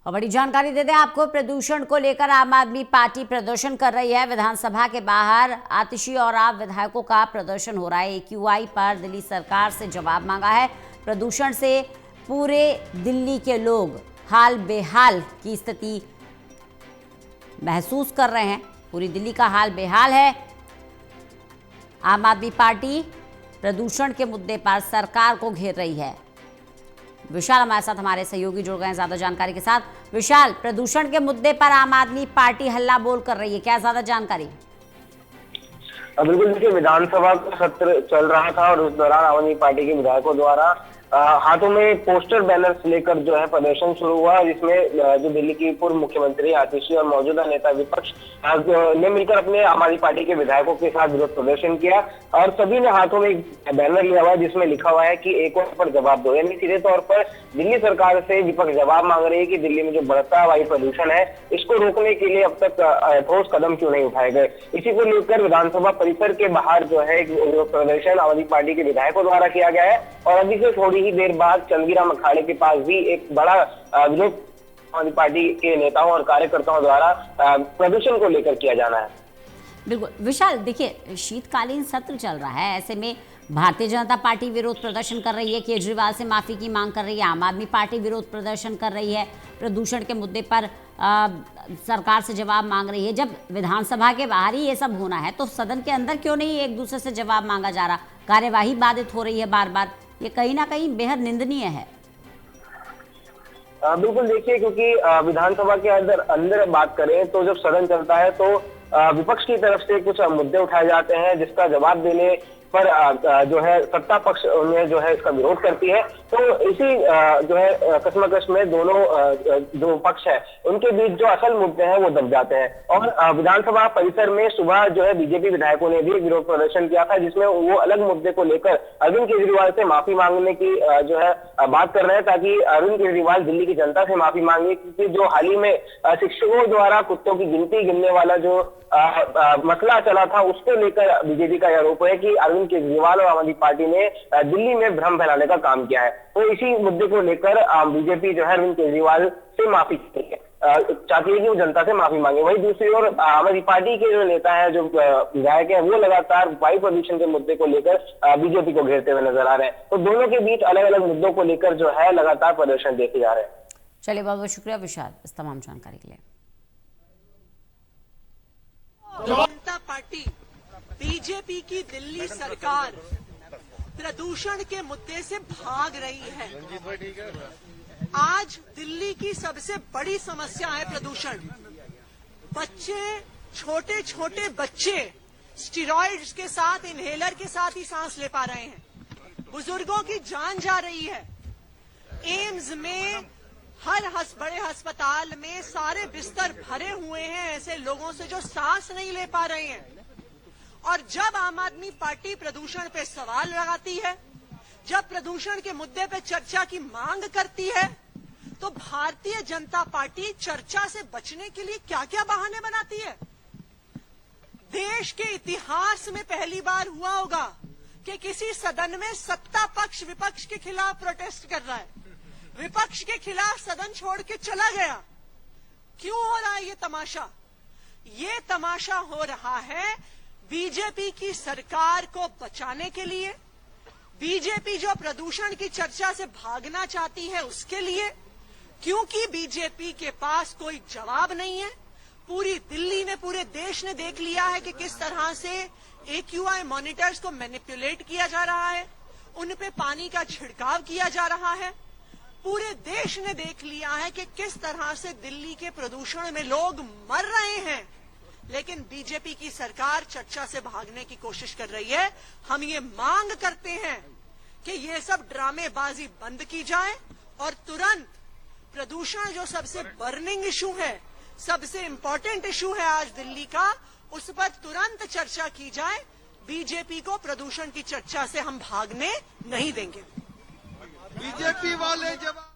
और बड़ी जानकारी दे दें आपको, प्रदूषण को लेकर आम आदमी पार्टी प्रदर्शन कर रही है। विधानसभा के बाहर आतिशी और आप विधायकों का प्रदर्शन हो रहा है। AQI पर दिल्ली सरकार से जवाब मांगा है। प्रदूषण से पूरे दिल्ली के लोग हाल बेहाल की स्थिति महसूस कर रहे हैं। पूरी दिल्ली का हाल बेहाल है। आम आदमी पार्टी प्रदूषण के मुद्दे पर सरकार को घेर रही है। विशाल हमारे साथ, हमारे सहयोगी जुड़ गए हैं ज्यादा जानकारी के साथ। विशाल, प्रदूषण के मुद्दे पर आम आदमी पार्टी हल्ला बोल कर रही है, क्या ज्यादा जानकारी? बिल्कुल, देखिए विधानसभा का सत्र चल रहा था और उस दौरान आम आदमी पार्टी के विधायकों द्वारा हाथों में पोस्टर बैनर्स लेकर जो है प्रदर्शन शुरू हुआ, जिसमें जो दिल्ली की पूर्व मुख्यमंत्री आतिशी और मौजूदा नेता विपक्ष ने मिलकर अपने आम आदमी पार्टी के विधायकों के साथ विरोध प्रदर्शन किया और सभी ने हाथों में एक बैनर लिया हुआ है जिसमें लिखा हुआ है कि एक और पर जवाब दो। यानी सीधे तौर पर दिल्ली सरकार से विपक्ष जवाब मांग रही है कि दिल्ली में जो बढ़ता वायु प्रदूषण है इसको रोकने के लिए अब तक ठोस कदम क्यों नहीं उठाए गए। इसी को लेकर विधानसभा परिसर के बाहर जो है एक प्रदर्शन आम आदमी पार्टी के विधायकों द्वारा किया गया है और अभी से थोड़ी ही देर बाद चंदगीराम अखाड़े के पास भी एक बड़ा विरोध आम आदमी पार्टी के नेताओं और कार्यकर्ताओं द्वारा प्रदूषण को लेकर किया जाना है। बिल्कुल विशाल, देखिए शीतकालीन सत्र चल रहा है, ऐसे में भारतीय जनता पार्टी विरोध प्रदर्शन कर रही है, केजरीवाल से माफी की मांग कर रही है, आम आदमी पार्टी विरोध प्रदर्शन कर रही है, प्रदूषण के मुद्दे पर सरकार से जवाब मांग रही है। जब विधानसभा के बाहर ही ये सब होना है तो सदन के अंदर क्यों नहीं एक दूसरे से जवाब मांगा जा रहा? कार्यवाही बाधित हो रही है बार बार, ये कहीं ना कहीं बेहद निंदनीय है। बिल्कुल, देखिए क्योंकि विधानसभा के अंदर बात करें तो जब सदन चलता है तो विपक्ष की तरफ से कुछ मुद्दे उठाए जाते हैं जिसका जवाब देने पर जो है सत्ता पक्ष उन्हें जो है इसका विरोध करती है। तो इसी जो है कश्मकश में दोनों जो पक्ष है उनके बीच जो असल मुद्दे हैं वो दब जाते हैं और विधानसभा परिसर में सुबह जो है बीजेपी विधायकों ने भी विरोध प्रदर्शन किया था जिसमें वो अलग मुद्दे को लेकर अरविंद केजरीवाल से माफी मांगने की जो है बात कर रहे हैं ताकि अरविंद केजरीवाल दिल्ली की जनता से माफी मांगे, क्योंकि जो हाल ही में शिक्षकों द्वारा कुत्तों की गिनती गिनने वाला जो मसला चला था उसको लेकर बीजेपी का आरोप है कि अरविंद केजरीवाल और आम आदमी पार्टी ने दिल्ली में भ्रम फैलाने का काम किया है। तो इसी मुद्दे को लेकर बीजेपी जो है अरविंद केजरीवाल से माफी चाहती है कि वो जनता से माफी मांगे। वहीं दूसरी ओर आम आदमी पार्टी के जो नेता है, जो विधायक है, वो लगातार वायु प्रदूषण के मुद्दे को लेकर बीजेपी को घेरते हुए नजर आ रहे हैं। तो दोनों के बीच अलग अलग मुद्दों को लेकर जो है लगातार प्रदर्शन देखे जा रहे हैं। चलिए, बहुत बहुत शुक्रिया विशाल इस तमाम जानकारी के लिए। जनता पार्टी बीजेपी की दिल्ली सरकार प्रदूषण के मुद्दे से भाग रही है। आज दिल्ली की सबसे बड़ी समस्या है प्रदूषण। बच्चे, छोटे छोटे बच्चे स्टेरॉइड्स के साथ, इनहेलर के साथ ही सांस ले पा रहे हैं। बुजुर्गों की जान जा रही है। एम्स में, हर बड़े अस्पताल में सारे बिस्तर भरे हुए हैं ऐसे लोगों से जो सांस नहीं ले पा रहे हैं। और जब आम आदमी पार्टी प्रदूषण पे सवाल लगाती है, जब प्रदूषण के मुद्दे पे चर्चा की मांग करती है, तो भारतीय जनता पार्टी चर्चा से बचने के लिए क्या क्या बहाने बनाती है। देश के इतिहास में पहली बार हुआ होगा कि किसी सदन में सत्ता पक्ष विपक्ष के खिलाफ प्रोटेस्ट कर रहा है, विपक्ष के खिलाफ सदन छोड़ के चला गया। क्यों हो रहा है ये तमाशा? ये तमाशा हो रहा है बीजेपी की सरकार को बचाने के लिए, बीजेपी जो प्रदूषण की चर्चा से भागना चाहती है उसके लिए, क्योंकि बीजेपी के पास कोई जवाब नहीं है। पूरी दिल्ली ने, पूरे देश ने देख लिया है कि किस तरह से AQI मॉनिटर्स को मैनिपुलेट किया जा रहा है, उन पे पानी का छिड़काव किया जा रहा है। पूरे देश ने देख लिया है कि किस तरह से दिल्ली के प्रदूषण में लोग मर रहे हैं, लेकिन बीजेपी की सरकार चर्चा से भागने की कोशिश कर रही है। हम ये मांग करते हैं कि ये सब ड्रामेबाजी बंद की जाए और तुरंत प्रदूषण जो सबसे बर्निंग इशू है, सबसे इंपॉर्टेंट इशू है आज दिल्ली का, उस पर तुरंत चर्चा की जाए। बीजेपी को प्रदूषण की चर्चा से हम भागने नहीं देंगे। बीजेपी वाले जवाब